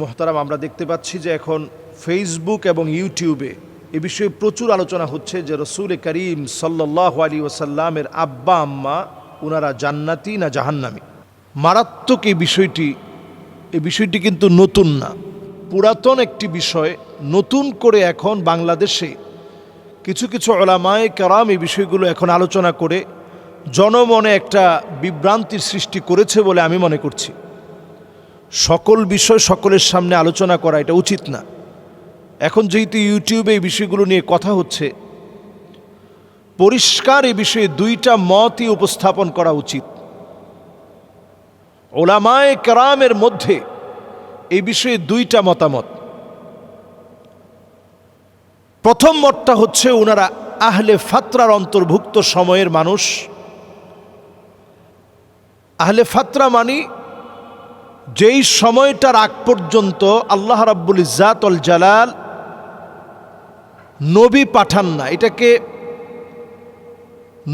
মোহতারাম, আমরা দেখতে পাচ্ছি যে এখন ফেসবুক এবং ইউটিউবে এ বিষয়ে প্রচুর আলোচনা হচ্ছে যে রসুল করিম সাল্লাল্লাহু আলাইহি ওয়াসাল্লামের আব্বা আম্মা ওনারা জান্নাতি না জাহান্নামী। মারাত্মক এই বিষয়টি কিন্তু নতুন না, পুরাতন একটি বিষয়। নতুন করে এখন বাংলাদেশে কিছু কিছু উলামায়ে কেরাম এই বিষয়গুলো এখন আলোচনা করে জনমনে একটা বিভ্রান্তির সৃষ্টি করেছে বলে আমি মনে করছি। সকল বিষয় সকলের সামনে আলোচনা করা এটা উচিত না। এখন যেহেতু ইউটিউবে এই বিষয়গুলো নিয়ে কথা হচ্ছে, পরিষ্কার এই বিষয়ে দুইটা মতই উপস্থাপন করা উচিত। উলামায়ে কেরামের মধ্যে এই বিষয়ে দুইটা মতামত। প্রথম মতটা হচ্ছে ওনারা আহলে ফাতরার অন্তর্ভুক্ত সময়ের মানুষ। আহলে ফাতরা মানি যেই সময়টার আগ পর্যন্ত আল্লাহ রাব্বুল ইজ্জাত ওয়াল জালাল নবী পাঠান না, এটাকে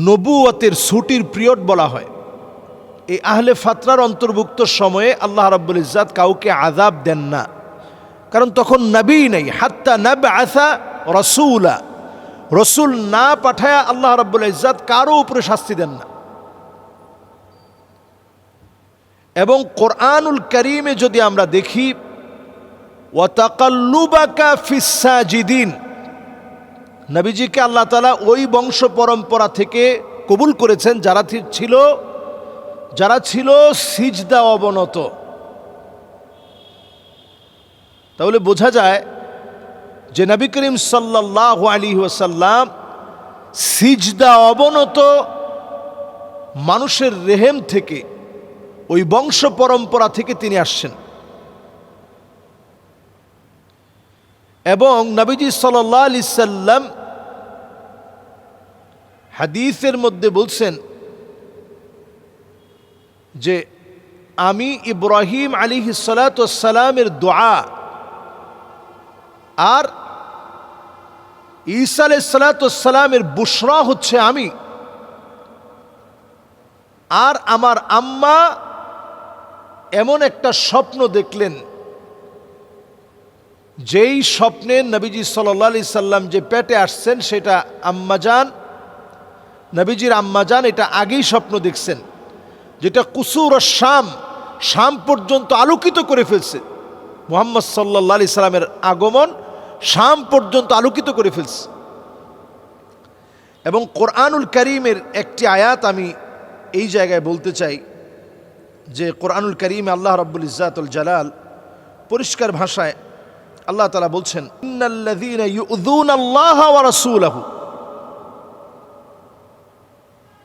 নবুয়তের ছুটির পিরিয়ড বলা হয়। এই আহলে ফাতরার অন্তর্ভুক্ত সময়ে আল্লাহ রাব্বুল ইজ্জাত কাউকে আযাব দেন না, কারণ তখন নবী নেই। হাত্তা নাবআসা রাসূলা, রসুল না পাঠায়া আল্লাহ রাব্বুল ইজ্জাত কারো উপরে শাস্তি দেন না। এবং কোরআনুল কারীমে যদি আমরা দেখি, ওয়া তাকাল্লুবাকা ফিস সাজিদিন, নবীজিকে আল্লাহ তাআলা ওই বংশ পরম্পরা থেকে কবুল করেছেন যারা ছিল সিজদা অবনত। তাহলে বোঝা যায় যে নবী করিম সাল্লাল্লাহু আলাইহি ওয়াসাল্লাম সিজদা অবনত মানুষের রেহেম থেকে, ওই বংশ পরম্পরা থেকে তিনি আসছেন। এবং নবীজি সাল্লাল্লাহু আলাইহি সাল্লাম হাদিসের মধ্যে বলছেন যে আমি ইব্রাহিম আলাইহিস সালাতু ওয়াস সালামের দোয়া আর ঈসা আলাইহিস সালাতু ওয়াস সালামের বুশরা হচ্ছে আমি, আর আমার আম্মা এমন একটা স্বপ্ন দেখলেন, যেই স্বপ্নে নবীজি সাল্লাল্লাহু আলাইহি সাল্লাম যে পেটে আসছেন সেটা আম্মাজান, নবীজির আম্মাজান এটা আগেই স্বপ্ন দেখছেন, যেটা কুসুর শাম পর্যন্ত আলোকিত করে ফেলছে। মুহাম্মদ সাল্লাল্লাহু আলাইহি সাল্লামের আগমন শাম পর্যন্ত আলোকিত করে ফেলছে। এবং কোরআনুল কারীমের একটি আয়াত আমি এই জায়গায় বলতে চাই যে কোরআনুল কারীমে আল্লাহ রাব্বুল ইজ্জাত ওয়াল জালাল পরিষ্কার ভাষায় আল্লাহ তাআলা বলছেন, ইন্নাল্লাযীনা ইউযুনাল্লাহা ওয়া রাসূলাহু,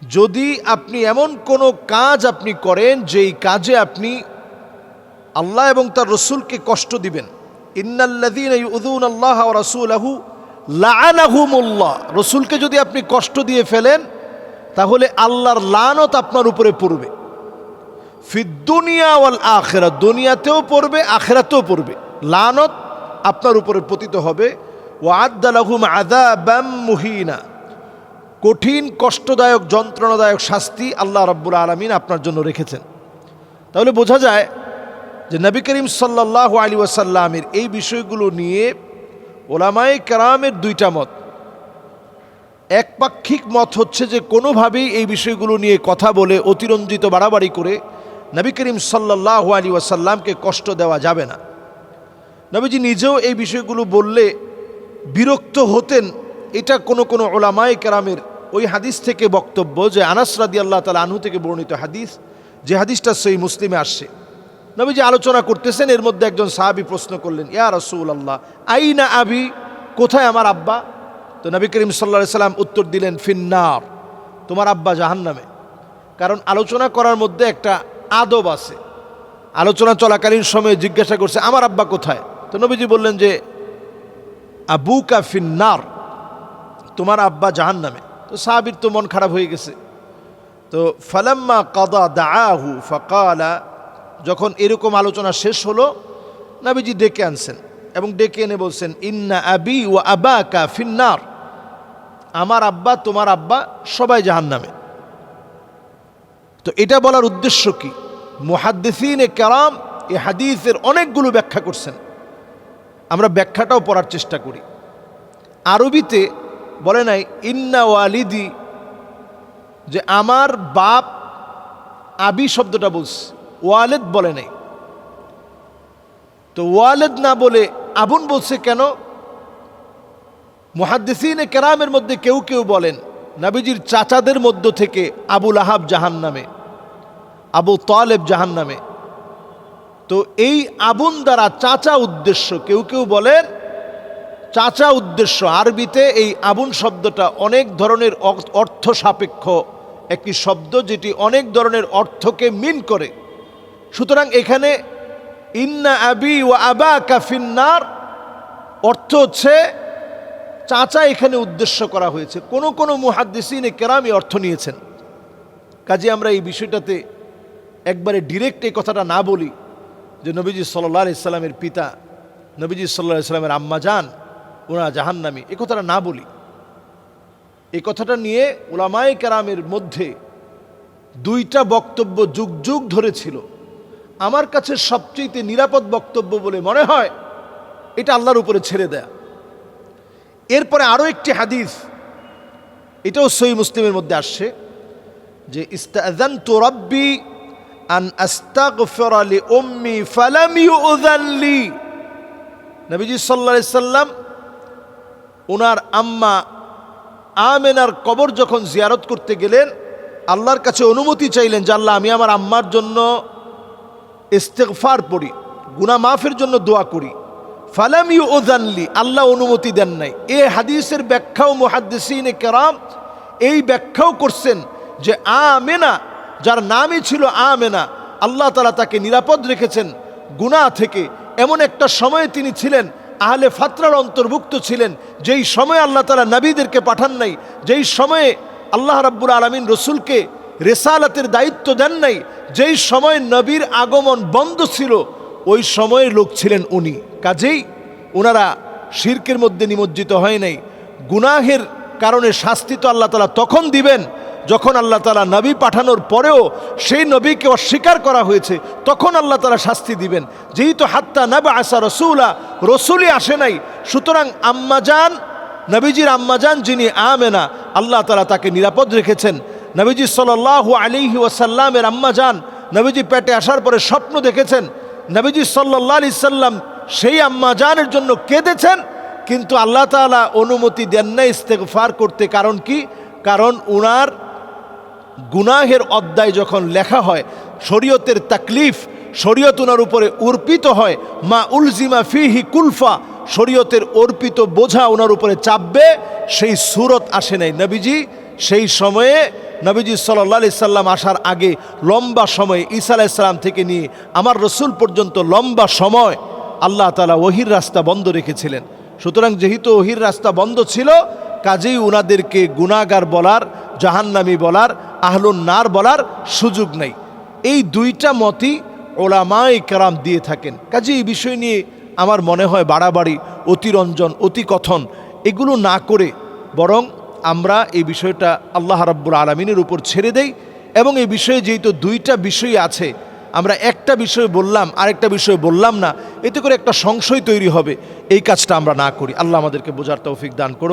যদি আপনি এমন কোনো কাজ আপনি করেন যেই কাজে আপনি আল্লাহ এবং তার রসুলকে কষ্ট দিবেন, ইন্নাল্লাযীনা ইউযুনাল্লাহা ওয়া রাসূলাহু লাআনাহুমুল্লাহ, রসুলকে যদি আপনি কষ্ট দিয়ে ফেলেন তাহলে আল্লাহর লানত আপনার উপরে পড়বে। ফিদ দুনিয়া ওয়াল আখিরা, দুনিয়াতেও পড়বে আখিরাতেও পড়বে, লানত আপনার উপরে পতিত হবে। ওয়া আদ্দা লাহুম আযাবাম মুহিনা, কঠিন কষ্টদায়ক যন্ত্রণাদায়ক শাস্তি আল্লাহ রাব্বুল আলামিন আপনার জন্য রেখেছেন। তাহলে বোঝা যায় যে নবী করিম সাল্লাল্লাহু আলাইহি ওয়াসাল্লামের এই বিষয়গুলো নিয়ে উলামায়ে কেরামের দুইটা মত। একপাক্ষিক মত হচ্ছে যে কোনোভাবেই এই বিষয়গুলো নিয়ে কথা বলে অতিরঞ্জিত বাড়াবাড়ি করে নবী করিম সাল্লাল্লাহু আলাইহি ওয়াসাল্লামকে কষ্ট দেওয়া যাবে না। নবীজি নিজেও এই বিষয়গুলো বললে বিরক্ত হতেন। এটা কোনো উলামায়ে কেরামের ওই হাদিস থেকে বক্তব্য, যে আনাস রাদিয়াল্লাহু তাআলা আনহু থেকে বর্ণিত হাদিস, যে হাদিসটা সহিহ মুসলিমে আসছে। নবীজি আলোচনা করতেছেন, এর মধ্যে একজন সাহাবী প্রশ্ন করলেন, ইয়া রাসূলুল্লাহ আইনা আবি, কোথায় আমার আব্বা? তো নবী করিম সাল্লাল্লাহু আলাইহি সাল্লাম উত্তর দিলেন, ফিন্নার, তোমার আব্বা জাহান্নামে। কারণ আলোচনা করার মধ্যে একটা আদব আছে। আলোচনা চলাকালীন সময়ে জিজ্ঞাসা করছে, আমার আব্বা কোথায়? তো নবীজি বললেন যে আবুকা ফিন্নার, তোমার আব্বা জাহান্নামে। তো সাহাবীর তো মন খারাপ হয়ে গেছে। তো ফালাম্মা কাদা দাআহু ফাকালা, যখন এরকম আলোচনা শেষ হলো, নবীজি ডেকে আনছেন এবং ডেকে এনে বলছেন, ইন্না আবি ওয়া আবাকা ফিন্নার, আমার আব্বা তোমার আব্বা সবাই জাহান্নামে। তো এটা বলার উদ্দেশ্য কি? মুহাদ্দিসিনে কেরাম এই হাদিসের অনেকগুলো ব্যাখ্যা করছেন। আমরা ব্যাখ্যাটাও পড়ার চেষ্টা করি। আরবিতে বলে নাই ইন্না ওয়ালিদি, যে আমার বাপ, আবি শব্দটা বলছে, ওয়ালেদ বলে নাই। তো ওয়ালেদ না বলে আবুন বলছে কেন? মুহাদ্দিসিনে কেরামের মধ্যে কেউ কেউ বলেন নবীজির চাচাদের মধ্য থেকে আবুল আহাব জাহান্নামে, আবু তালেব জাহান্নামে। তো এই আবুন দ্বারা চাচা উদ্দেশ্য, কেউ কেউ বলেন চাচা উদ্দেশ্য। আরবিতে এই আবুন শব্দটা অনেক ধরনের অর্থ সাপেক্ষ একটি শব্দ, যেটি অনেক ধরনের অর্থকে মিন করে। সুতরাং এখানে ইন্না আবি ওয়া আবাকা ফিন্নার অর্থ হচ্ছে চাচা এখানে উদ্দেশ্য করা হয়েছে। কোন কোন মুহাদ্দিসিনে কেরামি অর্থ নিয়েছেন। কাজে আমরা এই বিষয়টাতে একবারে ডিরেক্ট এই কথাটা না বলি যে নবীজি সাল্লাল্লাহু আলাইহি সাল্লামের পিতা, নবীজি সাল্লাল্লাহু আলাইহি সাল্লামের আম্মা জান ওনারা জাহান্নামী, এই কথাটা না বলি। এই কথাটা নিয়ে উলামায়ে কেরামের মধ্যে দুইটা বক্তব্য যুগ যুগ ধরে ছিল। আমার কাছে সবচেয়ে নিরাপদ বক্তব্য বলে মনে হয় এটা আল্লাহর উপরে ছেড়ে দেয়া। এরপরে আরও একটি হাদিস, এটাও সহিহ মুসলিমের মধ্যে আসছে যে ইস্তাযানতু রাব্বি আন আস্তাগফিরা লি উম্মি ফালাম ইউযান লি। নবীজি সাল্লাল্লাহু আলাইহি সাল্লাম ওনার আম্মা আমেনার কবর যখন জিয়ারত করতে গেলেন, আল্লাহর কাছে অনুমতি চাইলেন যে আল্লাহ, আমি আমার আম্মার জন্য ইস্তিগফার পড়ি, গুনাহ মাফের জন্য দোয়া করি। ফালাম ইউযান লি, আল্লাহ অনুমতি দেন নাই। এই হাদিসের ব্যাখ্যাও মুহাদ্দিসিনে কেরাম এই ব্যাখ্যাও করছেন যে আমেনা, যার নামই ছিল আমেনা, আল্লাহ তাআলা তাকে নিরাপদ রেখেছেন গুনাহ থেকে। এমন একটা সময়ে তিনি ছিলেন, আহলে ফাতরার অন্তর্ভুক্ত ছিলেন, যেই সময়ে আল্লাহ তাআলা নবীদেরকে পাঠান নাই, যেই সময়ে আল্লাহ রাব্বুল আলামিন রসুলকে রেসালাতের দায়িত্ব দেন নাই, যেই সময় নবীর আগমন বন্ধ ছিল, ওই সময়ের লোক ছিলেন উনি। কাজেই ওনারা শিরকের মধ্যে নিমজ্জিত হয় নাই। গুনাহের কারণে শাস্তি তো আল্লাহ তাআলা তখন দিবেন যখন আল্লাহ তাআলা নবী পাঠানোর পরেও সেই নবীকে অস্বীকার করা হয়েছে, তখন আল্লাহ তাআলা শাস্তি দিবেন। যেহেতু হাত্তা নাবআসা রাসূলা, রসুলই আসে নাই, সুতরাং আম্মাজান, নবীজির আম্মাজান যিনি আমেনা, আল্লাহ তাআলা তাকে নিরাপদ রেখেছেন। নবীজি সাল্লাল্লাহু আলাইহি ওয়াসাল্লামের আম্মাজান নবীজি পেটে আসার পরে স্বপ্ন দেখেছেন, নবীজি সাল্লাল্লাহু আলাইহি সাল্লাম সেই আম্মাজানের জন্য কেঁদেছেন, কিন্তু আল্লাহ তাআলা অনুমতি দেন না ইস্তেগফার করতে। কারণ কি? কারণ উনার গুনাহের অধ্যায় যখন লেখা হয়, শরীয়তের তাকলিফ, শরীয়ত উনার উপরে অর্পিত হয়, মা উলজিমা ফিহি কুলফা, শরীয়তের অর্পিত বোঝা ওনার উপরে চাপবে, সেই সুরত আসে নাই। নবীজি সেই সময়ে, নবীজি সাল্লাল্লাহু আলাইহি সাল্লাম আসার আগে লম্বা সময়, ঈসা আলাইহিস সালাম থেকে নিয়ে আমার রসুল পর্যন্ত লম্বা সময় আল্লাহ তাআলা ওহির রাস্তা বন্ধ রেখেছিলেন। সুতরাং যেহেতু ওহির রাস্তা বন্ধ ছিল, কাজেই উনাদেরকে গুনাহগার বলার, জাহান্নামী বলার, আহলুন নার বলার সুযোগ নেই। এই দুইটা মতই উলামায়ে কেরাম দিয়ে থাকেন। কাজেই এই বিষয় নিয়ে আমার মনে হয় বাড়াবাড়ি, অতিরঞ্জন, অতিকথন এগুলো না করে বরং আমরা এই বিষয়টা আল্লাহ রাব্বুল আলামিনের উপর ছেড়ে দেই। এবং এই বিষয়ে যেহেতু দুইটা বিষয় আছে, আমরা একটা বিষয় বললাম আরেকটা বিষয় বললাম না, এতে করে একটা সংশয় তৈরি হবে। এই কাজটা আমরা না করি। আল্লাহ আমাদেরকে বোঝার তৌফিক দান করুন।